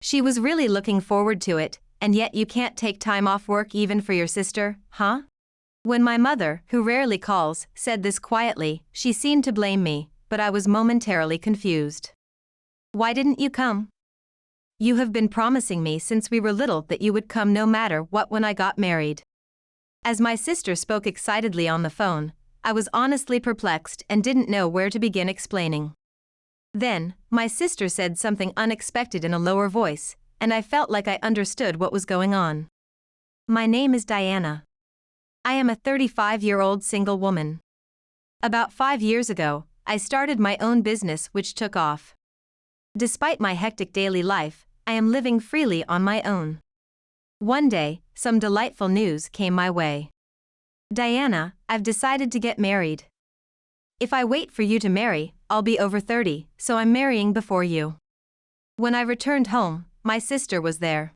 She was really looking forward to it, and yet you can't take time off work even for your sister, huh? When my mother, who rarely calls, said this quietly, she seemed to blame me, but I was momentarily confused. Why didn't you come? You have been promising me since we were little that you would come no matter what when I got married. As my sister spoke excitedly on the phone, I was honestly perplexed and didn't know where to begin explaining. Then, my sister said something unexpected in a lower voice, and I felt like I understood what was going on. My name is Diana. I am a 35-year-old single woman. About 5 years ago, I started my own business which took off. Despite my hectic daily life, I am living freely on my own. One day, some delightful news came my way. Diana, I've decided to get married. If I wait for you to marry, I'll be over 30, so I'm marrying before you. When I returned home, my sister was there.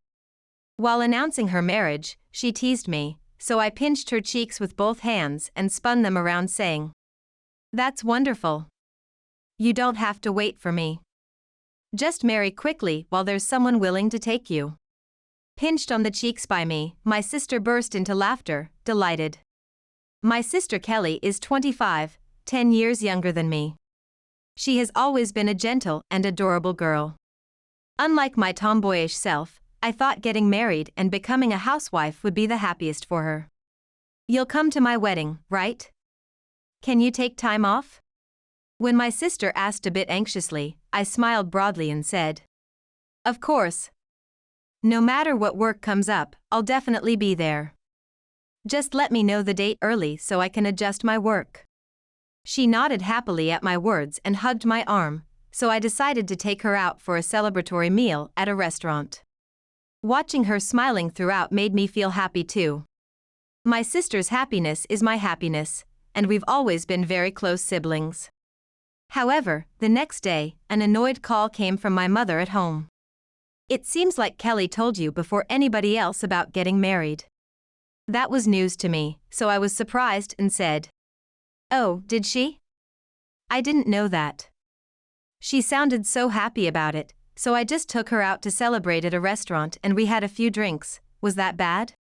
While announcing her marriage, she teased me, so I pinched her cheeks with both hands and spun them around saying, "That's wonderful. You don't have to wait for me. Just marry quickly while there's someone willing to take you." Pinched on the cheeks by me, my sister burst into laughter, delighted. My sister Kelly is 25, 10 years younger than me. She has always been a gentle and adorable girl. Unlike my tomboyish self, I thought getting married and becoming a housewife would be the happiest for her. "You'll come to my wedding, right? Can you take time off?" When my sister asked a bit anxiously, I smiled broadly and said, "Of course. No matter what work comes up, I'll definitely be there. Just let me know the date early so I can adjust my work." She nodded happily at my words and hugged my arm, so I decided to take her out for a celebratory meal at a restaurant. Watching her smiling throughout made me feel happy too. My sister's happiness is my happiness, and we've always been very close siblings. However, the next day, an annoyed call came from my mother at home. "It seems like Kelly told you before anybody else about getting married." That was news to me, so I was surprised and said, "Oh, did she? I didn't know that." She sounded so happy about it, so I just took her out to celebrate at a restaurant and we had a few drinks. Was that bad?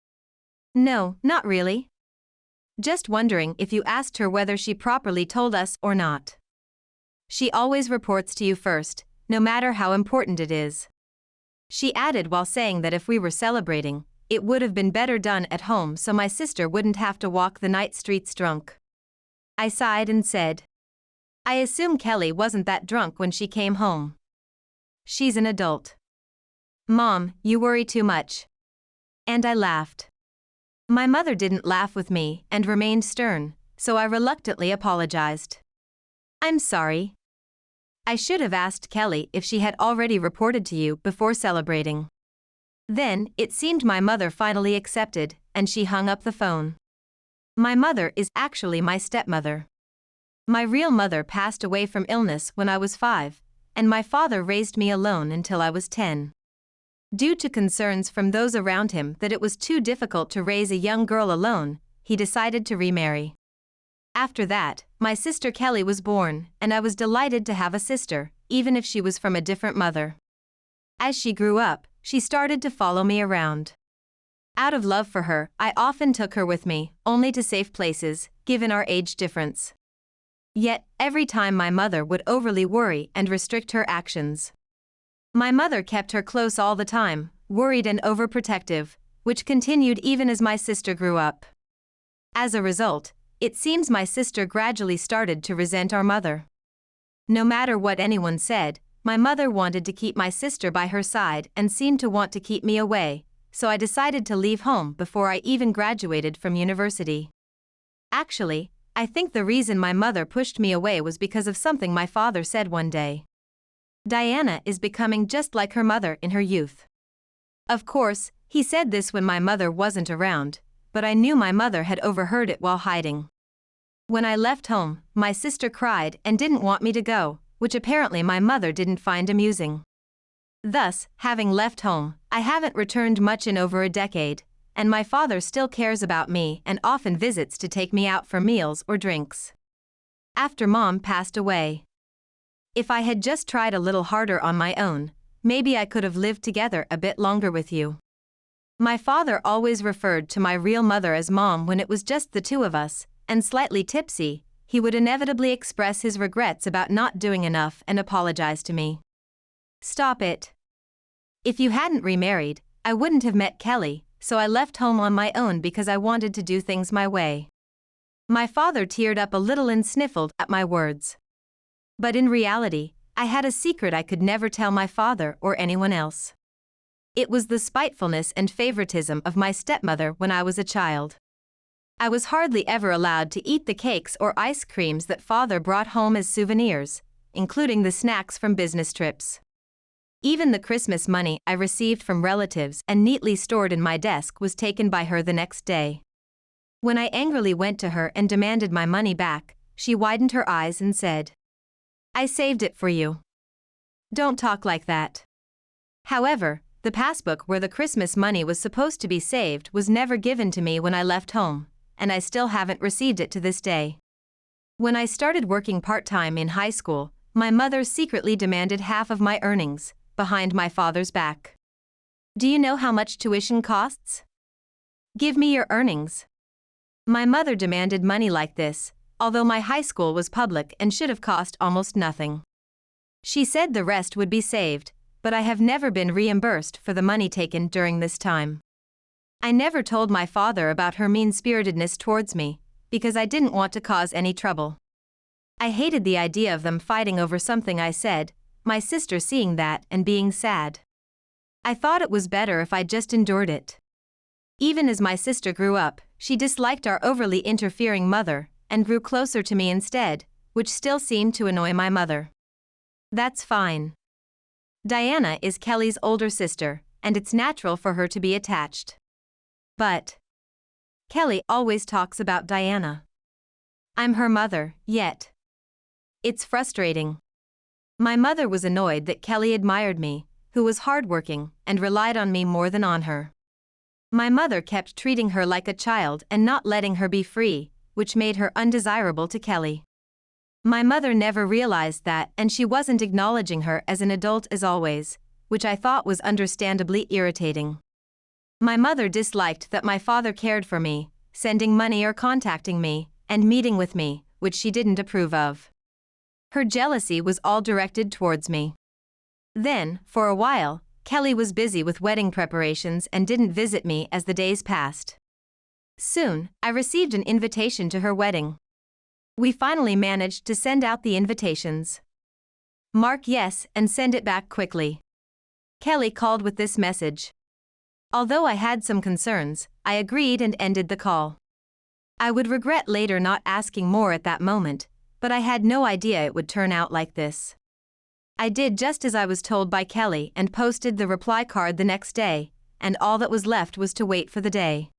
No, not really. Just wondering if you asked her whether she properly told us or not. She always reports to you first, no matter how important it is. She added while saying that if we were celebrating, it would have been better done at home so my sister wouldn't have to walk the night streets drunk. I sighed and said, "I assume Kelly wasn't that drunk when she came home. She's an adult." "Mom, you worry too much." And I laughed. My mother didn't laugh with me and remained stern, so I reluctantly apologized. "I'm sorry. I should have asked Kelly if she had already reported to you before celebrating." Then, it seemed my mother finally accepted, and she hung up the phone. My mother is actually my stepmother. My real mother passed away from illness when I was 5, and my father raised me alone until I was 10. Due to concerns from those around him that it was too difficult to raise a young girl alone, he decided to remarry. After that, my sister Kelly was born, and I was delighted to have a sister, even if she was from a different mother. As she grew up, she started to follow me around. Out of love for her, I often took her with me, only to safe places, given our age difference. Yet, every time my mother would overly worry and restrict her actions. My mother kept her close all the time, worried and overprotective, which continued even as my sister grew up. As a result, it seems my sister gradually started to resent our mother. No matter what anyone said, my mother wanted to keep my sister by her side and seemed to want to keep me away, so I decided to leave home before I even graduated from university. Actually, I think the reason my mother pushed me away was because of something my father said one day. "Diana is becoming just like her mother in her youth." Of course, he said this when my mother wasn't around, but I knew my mother had overheard it while hiding. When I left home, my sister cried and didn't want me to go, which apparently my mother didn't find amusing. Thus, having left home, I haven't returned much in over a decade, and my father still cares about me and often visits to take me out for meals or drinks. After Mom passed away. If I had just tried a little harder on my own, maybe I could have lived together a bit longer with you. My father always referred to my real mother as Mom when it was just the two of us, and slightly tipsy, he would inevitably express his regrets about not doing enough and apologize to me. Stop it. If you hadn't remarried, I wouldn't have met Kelly, so I left home on my own because I wanted to do things my way. My father teared up a little and sniffled at my words. But in reality, I had a secret I could never tell my father or anyone else. It was the spitefulness and favoritism of my stepmother when I was a child. I was hardly ever allowed to eat the cakes or ice creams that father brought home as souvenirs, including the snacks from business trips. Even the Christmas money I received from relatives and neatly stored in my desk was taken by her the next day. When I angrily went to her and demanded my money back, she widened her eyes and said, "I saved it for you. Don't talk like that." However, the passbook where the Christmas money was supposed to be saved was never given to me when I left home, and I still haven't received it to this day. When I started working part-time in high school, my mother secretly demanded half of my earnings, behind my father's back. Do you know how much tuition costs? Give me your earnings. My mother demanded money like this, although my high school was public and should have cost almost nothing. She said the rest would be saved, but I have never been reimbursed for the money taken during this time. I never told my father about her mean-spiritedness towards me, because I didn't want to cause any trouble. I hated the idea of them fighting over something I said, my sister seeing that and being sad. I thought it was better if I just endured it. Even as my sister grew up, she disliked our overly interfering mother, and grew closer to me instead, which still seemed to annoy my mother. That's fine. Diana is Kelly's older sister, and it's natural for her to be attached. But Kelly always talks about Diana. I'm her mother, yet. It's frustrating. My mother was annoyed that Kelly admired me, who was hardworking, and relied on me more than on her. My mother kept treating her like a child and not letting her be free, which made her undesirable to Kelly. My mother never realized that, and she wasn't acknowledging her as an adult as always, which I thought was understandably irritating. My mother disliked that my father cared for me, sending money or contacting me, and meeting with me, which she didn't approve of. Her jealousy was all directed towards me. Then, for a while, Kelly was busy with wedding preparations and didn't visit me as the days passed. Soon, I received an invitation to her wedding. We finally managed to send out the invitations. Mark yes and send it back quickly. Kelly called with this message. Although I had some concerns, I agreed and ended the call. I would regret later not asking more at that moment, but I had no idea it would turn out like this. I did just as I was told by Kelly and posted the reply card the next day, and all that was left was to wait for the day.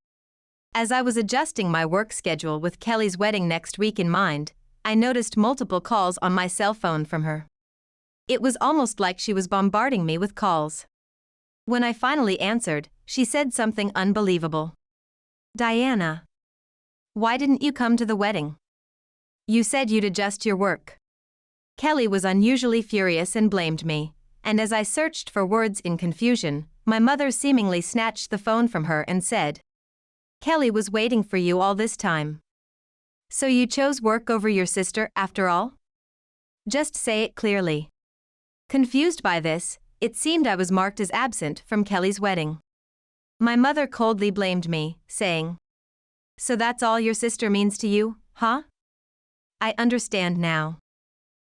As I was adjusting my work schedule with Kelly's wedding next week in mind, I noticed multiple calls on my cell phone from her. It was almost like she was bombarding me with calls. When I finally answered, she said something unbelievable. "Diana, why didn't you come to the wedding? You said you'd adjust your work." Kelly was unusually furious and blamed me, and as I searched for words in confusion, my mother seemingly snatched the phone from her and said, "Kelly was waiting for you all this time. So you chose work over your sister after all? Just say it clearly." Confused by this, it seemed I was marked as absent from Kelly's wedding. My mother coldly blamed me, saying, "So that's all your sister means to you, huh?" I understand now.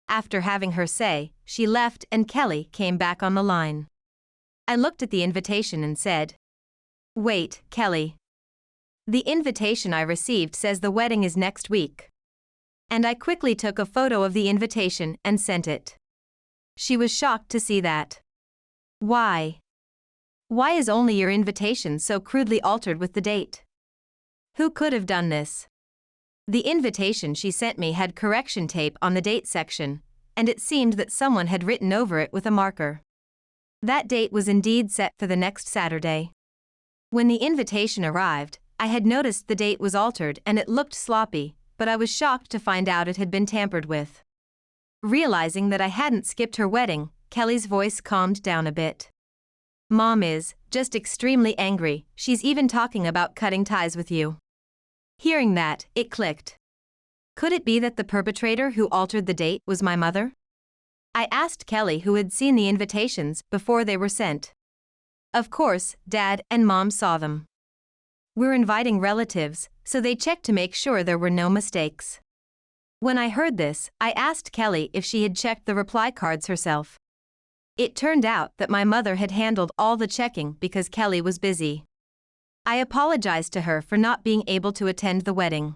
After having her say, she left and Kelly came back on the line. I looked at the invitation and said, "Wait, Kelly. The invitation I received says the wedding is next week." And I quickly took a photo of the invitation and sent it. She was shocked to see that. Why? Why is only your invitation so crudely altered with the date? Who could have done this? The invitation she sent me had correction tape on the date section, and it seemed that someone had written over it with a marker. That date was indeed set for the next Saturday. When the invitation arrived, I had noticed the date was altered and it looked sloppy, but I was shocked to find out it had been tampered with. Realizing that I hadn't skipped her wedding, Kelly's voice calmed down a bit. Mom is just extremely angry, she's even talking about cutting ties with you. Hearing that, it clicked. Could it be that the perpetrator who altered the date was my mother? I asked Kelly, who had seen the invitations before they were sent. Of course, Dad and Mom saw them. We're inviting relatives, so they checked to make sure there were no mistakes. When I heard this, I asked Kelly if she had checked the reply cards herself. It turned out that my mother had handled all the checking because Kelly was busy. I apologized to her for not being able to attend the wedding.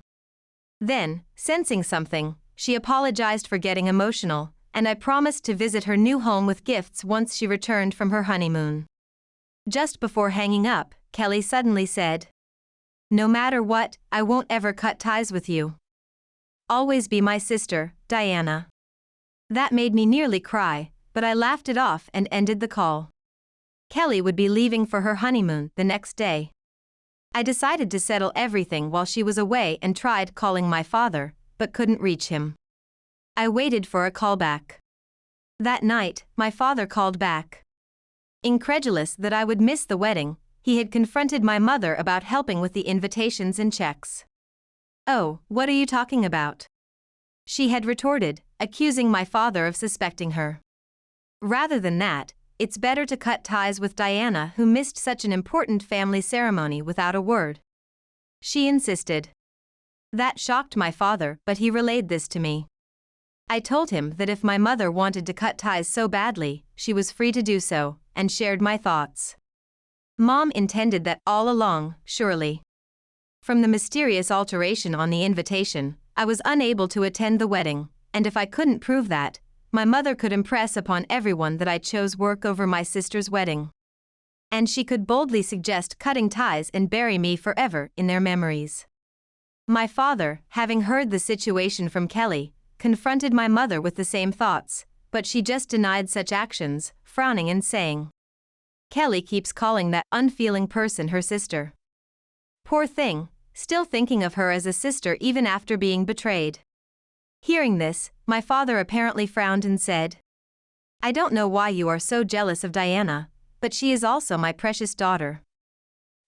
Then, sensing something, she apologized for getting emotional, and I promised to visit her new home with gifts once she returned from her honeymoon. Just before hanging up, Kelly suddenly said, "No matter what, I won't ever cut ties with you. Always be my sister, Diana." That made me nearly cry, but I laughed it off and ended the call. Kelly would be leaving for her honeymoon the next day. I decided to settle everything while she was away and tried calling my father, but couldn't reach him. I waited for a callback. That night, my father called back. Incredulous that I would miss the wedding, he had confronted my mother about helping with the invitations and checks. "Oh, what are you talking about?" she had retorted, accusing my father of suspecting her. Rather than that, it's better to cut ties with Diana, who missed such an important family ceremony without a word, she insisted. That shocked my father, but he relayed this to me. I told him that if my mother wanted to cut ties so badly, she was free to do so, and shared my thoughts. Mom intended that all along, surely. From the mysterious alteration on the invitation, I was unable to attend the wedding, and if I couldn't prove that, my mother could impress upon everyone that I chose work over my sister's wedding. And she could boldly suggest cutting ties and bury me forever in their memories. My father, having heard the situation from Kelly, confronted my mother with the same thoughts, but she just denied such actions, frowning and saying, "Kelly keeps calling that unfeeling person her sister. Poor thing, still thinking of her as a sister even after being betrayed." Hearing this, my father apparently frowned and said, "I don't know why you are so jealous of Diana, but she is also my precious daughter.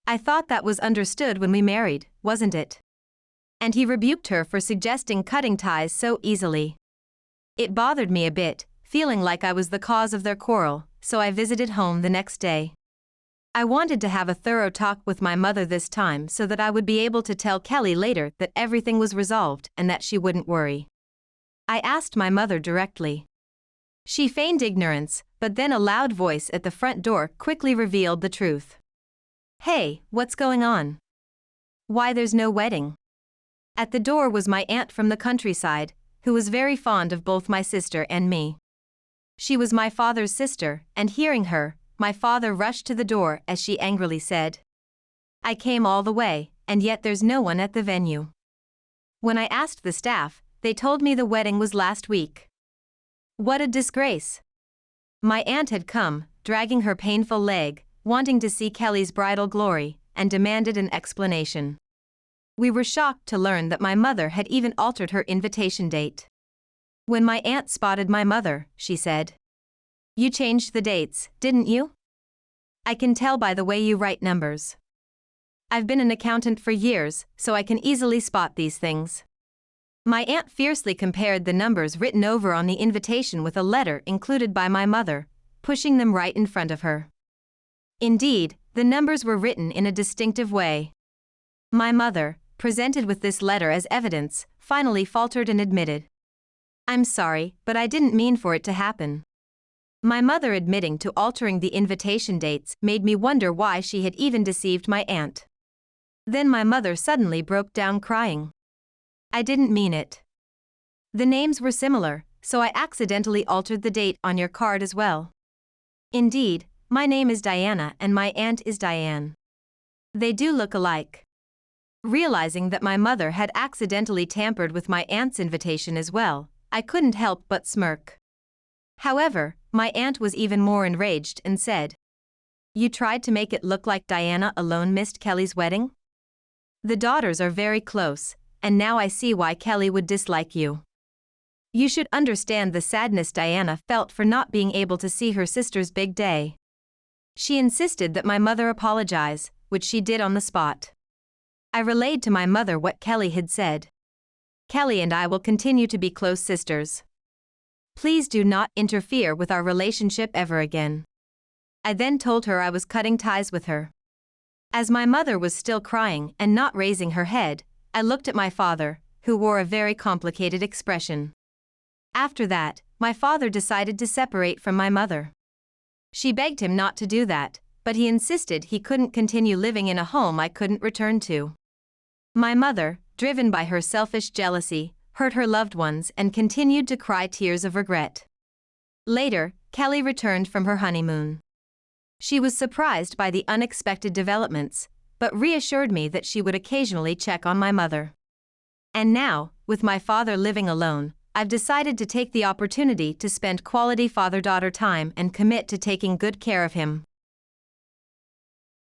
I thought that was understood when we married, wasn't it?" And he rebuked her for suggesting cutting ties so easily. It bothered me a bit, feeling like I was the cause of their quarrel, so I visited home the next day. I wanted to have a thorough talk with my mother this time so that I would be able to tell Kelly later that everything was resolved and that she wouldn't worry. I asked my mother directly. She feigned ignorance, but then a loud voice at the front door quickly revealed the truth. "Hey, what's going on? Why, there's no wedding." At the door was my aunt from the countryside, who was very fond of both my sister and me. She was my father's sister, and hearing her, my father rushed to the door as she angrily said, "I came all the way, and yet there's no one at the venue." When I asked the staff, they told me the wedding was last week. What a disgrace! My aunt had come, dragging her painful leg, wanting to see Kelly's bridal glory, and demanded an explanation. We were shocked to learn that my mother had even altered her invitation date. When my aunt spotted my mother, she said, "You changed the dates, didn't you? I can tell by the way you write numbers. I've been an accountant for years, so I can easily spot these things." My aunt fiercely compared the numbers written over on the invitation with a letter included by my mother, pushing them right in front of her. Indeed, the numbers were written in a distinctive way. My mother, presented with this letter as evidence, finally faltered and admitted, "I'm sorry, but I didn't mean for it to happen." My mother admitting to altering the invitation dates made me wonder why she had even deceived my aunt. Then my mother suddenly broke down crying. "I didn't mean it. The names were similar, so I accidentally altered the date on your card as well. Indeed, my name is Diana and my aunt is Diane. They do look alike." Realizing that my mother had accidentally tampered with my aunt's invitation as well, I couldn't help but smirk. However, my aunt was even more enraged and said, "You tried to make it look like Diana alone missed Kelly's wedding? The daughters are very close, and now I see why Kelly would dislike you. You should understand the sadness Diana felt for not being able to see her sister's big day. She insisted that my mother apologize, which she did on the spot. I relayed to my mother what Kelly had said. Kelly and I will continue to be close sisters. Please do not interfere with our relationship ever again. I then told her I was cutting ties with her. As my mother was still crying and not raising her head, I looked at my father, who wore a very complicated expression. After that, my father decided to separate from my mother. She begged him not to do that, but he insisted he couldn't continue living in a home I couldn't return to. My mother, driven by her selfish jealousy, hurt her loved ones and continued to cry tears of regret. Later, Kelly returned from her honeymoon. She was surprised by the unexpected developments, but reassured me that she would occasionally check on my mother. And now, with my father living alone, I've decided to take the opportunity to spend quality father-daughter time and commit to taking good care of him.